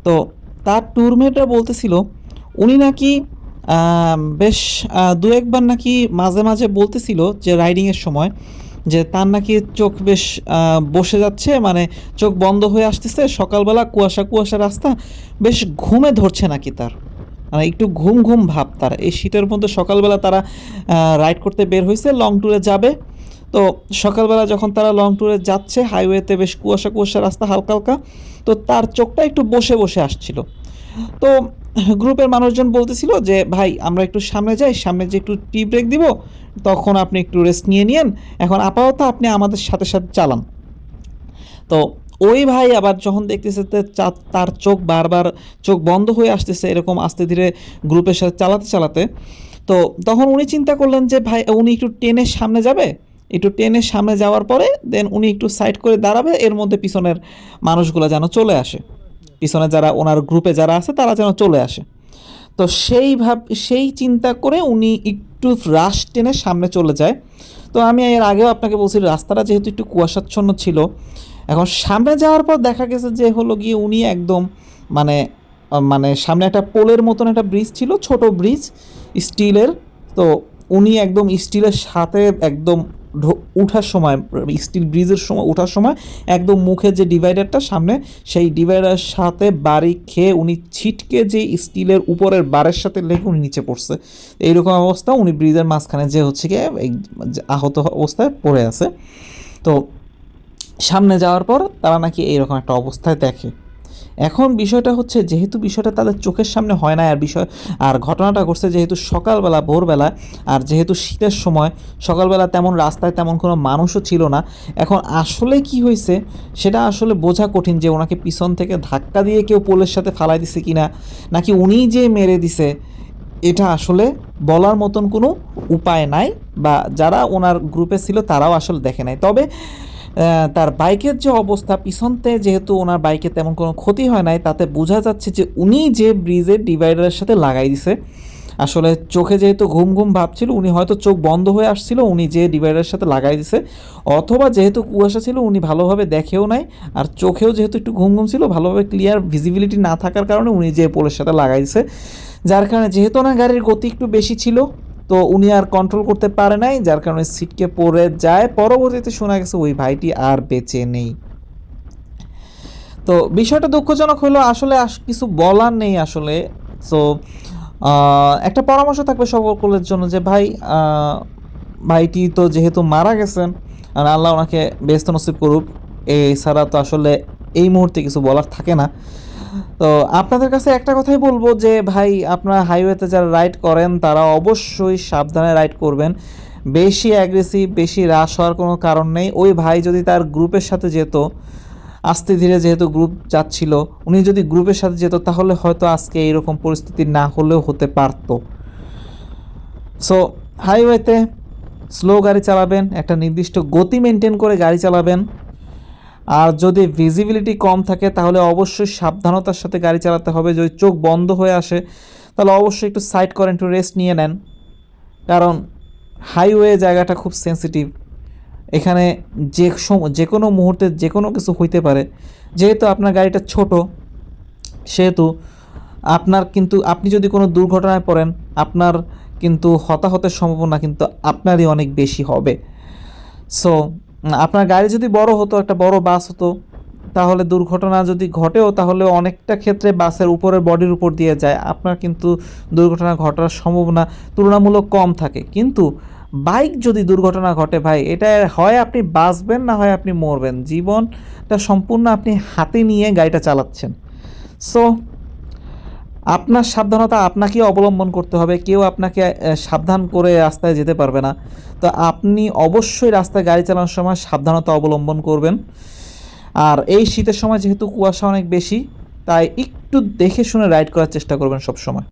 তো তার ট্যুরমেটরা বলতেছিল উনি নাকি বেশ দু একবার নাকি মাঝে মাঝে বলতেছিল যে রাইডিংয়ের সময় যে তার নাকি চোখ বেশ বসে যাচ্ছে, মানে চোখ বন্ধ হয়ে আসতেছে, সকালবেলা কুয়াশা কুয়াশা রাস্তা, বেশ ঘুমে ধরছে নাকি তার, মানে একটু ঘুম ঘুম ভাব তার। এই শীতের মধ্যে সকালবেলা তারা রাইড করতে বের হয়েছে, লং ট্যুরে যাবে। তো সকালবেলা যখন তারা লং ট্যুরে যাচ্ছে, হাইওয়েতে বেশ কুয়াশা কুয়াশা রাস্তা হালকা হালকা, তো তার চোখটা একটু বসে বসে আসছিল। তো গ্রুপের মানুষজন বলতেছিল যে ভাই আমরা একটু সামনে যাই, সামনে যে একটু টি ব্রেক দিব, তখন আপনি একটু রেস্ট নিয়ে নিন, এখন আপাতত আপনি আমাদের সাথে সাথে চালান। তো ওই ভাই আবার যখন দেখতেছে যে তার চোখ বারবার চোখ বন্ধ হয়ে আসতেছে এরকম আস্তে ধীরে গ্রুপের সাথে চালাতে চালাতে, তো তখন উনি চিন্তা করলেন যে ভাই উনি একটু টেনের সামনে যাবে, একটু টেনের সামনে যাওয়ার পরে দেন উনি একটু সাইড করে দাঁড়াবে, এর মধ্যে পিছনের মানুষগুলো যেন চলে আসে, পিছনে যারা ওনার গ্রুপে যারা আছে তারা যেন চলে আসে। তো সেই চিন্তা করে উনি একটু রাশ টেনে সামনে চলে যায়। তো আমি এর আগেও আপনাকে বলছি রাস্তাটা যেহেতু একটু কুয়াশাচ্ছন্ন ছিল, এখন সামনে যাওয়ার পর দেখা গেছে যে হলো গিয়ে উনি একদম মানে মানে সামনে একটা পোলের মতন একটা ব্রিজ ছিল, ছোট ব্রিজ স্টিলের। তো উনি একদম স্টিলের সাথে একদম উঠার সময়, স্টিল ব্রিজের সময় উঠার সময় একদম মুখে যে ডিভাইডারটা সামনে, সেই ডিভাইডারের সাথে বাড়ি খেয়ে উনি ছিটকে যে স্টিলের উপরের বারের সাথে লেগে উনি নিচে পড়ছে। এইরকম অবস্থা, উনি ব্রিজের মাঝখানে যে হচ্ছে গিয়ে আহত অবস্থায় পড়ে আছে। তো সামনে যাওয়ার পর তারা নাকি এইরকম একটা অবস্থায় দেখে। এখন বিষয়টা হচ্ছে যেহেতু বিষয়টা তাদের চোখের সামনে হয় না, আর ঘটনাটা ঘটছে যেহেতু সকালবেলা ভোরবেলা, আর যেহেতু শীতের সময় সকালবেলা তেমন রাস্তায় তেমন কোনো মানুষও ছিল না। এখন আসলে কি হয়েছে সেটা আসলে বোঝা কঠিন, যে ওনাকে পিছন থেকে ধাক্কা দিয়ে কেউ পোলের সাথে ফালাই দিছে কিনা, নাকি উনিই যে মেরে দিছে, এটা আসলে বলার মতন কোনো উপায় নাই, বা যারা ওনার গ্রুপে ছিল তারাও আসলে দেখে নাই। তবে তার বাইকের যে অবস্থা, পিছনতে যেহেতু ওনার বাইকে তেমন কোনো ক্ষতি হয় নাই, তাতে বোঝা যাচ্ছে যে উনি যে ব্রিজের ডিভাইডারের সাথে লাগাই দিছে। আসলে চোখে যেহেতু ঘুম ঘুম ভাবছিল, উনি হয়তো চোখ বন্ধ হয়ে আসছিল, উনি যে ডিভাইডারের সাথে লাগাই দিছে, অথবা যেহেতু কুয়াশা ছিল উনি ভালোভাবে দেখেও নাই, আর চোখেও যেহেতু একটু ঘুম ঘুম ছিল, ভালোভাবে ক্লিয়ার ভিজিবিলিটি না থাকার কারণে উনি যে পোলের সাথে লাগাই দিছে, যার কারণে যেহেতু ওনার গাড়ির গতি একটু বেশি ছিল, তো উনি আর কন্ট্রোল করতে পারে নাই, যার কারণে সিটকে পড়ে যায়। পরবর্তীতে শোনা গেছে ওই ভাইটি আর বেঁচে নেই। তো বিষয়টা দুঃখজনক হলো, আসলে কিছু বলার নেই আসলে। সো একটা পরামর্শ থাকবে সকলের জন্য যে ভাই, ভাইটি তো যেহেতু মারা গেছেন, আর আল্লাহ ওনাকে বেহেশত নসিব করুক, এছাড়া তো আসলে এই মুহূর্তে কিছু বলার থাকে না। তো আপনাদের কাছে একটা কথাই বলবো যে ভাই, আপনারা হাইওয়েতে যারা রাইড করেন তারা অবশ্যই সাবধানে রাইড করবেন। বেশি অ্যাগ্রেসিভ, বেশি রাশ হওয়ার কোনো কারণ নেই। ওই ভাই যদি তার গ্রুপের সাথে যেত, আস্তে ধীরে যেহেতু গ্রুপ যাচ্ছিল, উনি যদি গ্রুপের সাথে যেত তাহলে হয়তো আজকে এইরকম পরিস্থিতি না হলেও হতে পারতো। সো হাইওয়েতে স্লো গাড়ি চালাবেন, একটা নির্দিষ্ট গতি মেনটেন করে গাড়ি চালাবেন। আর যদি ভিজিবিলিটি কম থাকে তাহলে অবশ্যই সাবধানতার সাথে গাড়ি চালাতে হবে। যদি চোখ বন্ধ হয়ে আসে তাহলে অবশ্যই একটু সাইড করেন, একটু রেস্ট নিয়ে নেন, কারণ হাইওয়ে জায়গাটা খুব সেন্সিটিভ। এখানে যে কোনো মুহূর্তে যে কোনো কিছু হইতে পারে। যেহেতু আপনার গাড়িটা ছোট, সেহেতু আপনি যদি কোনো দুর্ঘটনায় পড়েন, আপনার কিন্তু হতাহতের সম্ভাবনা কিন্তু আপনারই অনেক বেশি হবে। সো আপনার গাড়ি যদি বড় হতো, একটা বড় বাস হতো, তাহলে দুর্ঘটনা যদি ঘটেও তাহলে অনেকটা ক্ষেত্রে বাসের উপরের বডির উপর দিয়ে যায়, আপনার কিন্তু দুর্ঘটনা ঘটার সম্ভাবনা তুলনামূলক কম থাকে। কিন্তু বাইক যদি দুর্ঘটনা ঘটে ভাই, এটা হয় আপনি বাঁচবেন, না হয় আপনি মরবেন। জীবনটা সম্পূর্ণ আপনি হাতে নিয়ে গাড়িটা চালাচ্ছেন। সো আপনার সাবধানতা আপনাকেই অবলম্বন করতে হবে, কেউ আপনাকে সাবধান করে রাস্তায় যেতে পারবে না। তো আপনি অবশ্যই রাস্তায় গাড়ি চালানোর সময় সাবধানতা অবলম্বন করবেন। আর এই শীতের সময় যেহেতু কুয়াশা অনেক বেশি, তাই একটু দেখে শুনে রাইড করার চেষ্টা করবেন সব সময়।